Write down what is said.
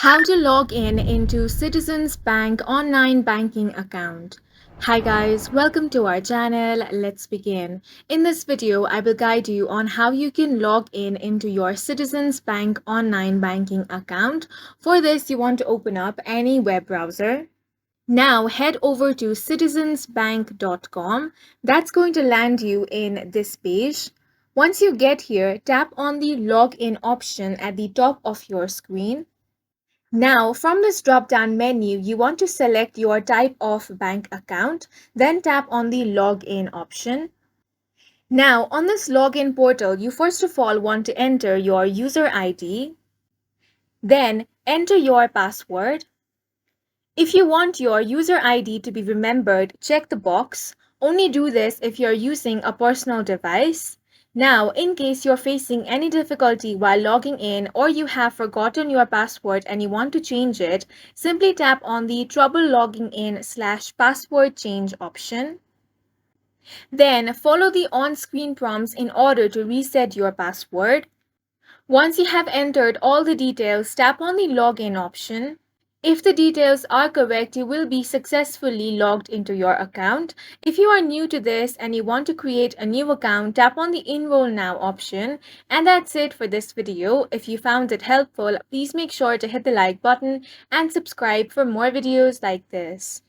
How to log in into Citizens Bank online banking account. Hi guys, welcome to our channel. Let's begin. In this video, I will guide you on how you can log in into your Citizens Bank online banking account. For this, you want to open up any web browser. Now head over to citizensbank.com. That's going to land you in this page. Once you get here, tap on the login option at the top of your screen. Now, from this drop-down menu, you want to select your type of bank account, then tap on the Login option. Now, on this login portal, you first of all want to enter your user ID, then enter your password. If you want your user ID to be remembered, check the box. Only do this if you're using a personal device. Now, in case you're facing any difficulty while logging in or you have forgotten your password and you want to change it, simply tap on the Trouble Logging In/Password Change option. Then follow the on-screen prompts in order to reset your password. Once you have entered all the details, tap on the Login option. If the details are correct, you will be successfully logged into your account. If you are new to this and you want to create a new account, tap on the Enroll Now option. And that's it for this video. If you found it helpful, please make sure to hit the like button and subscribe for more videos like this.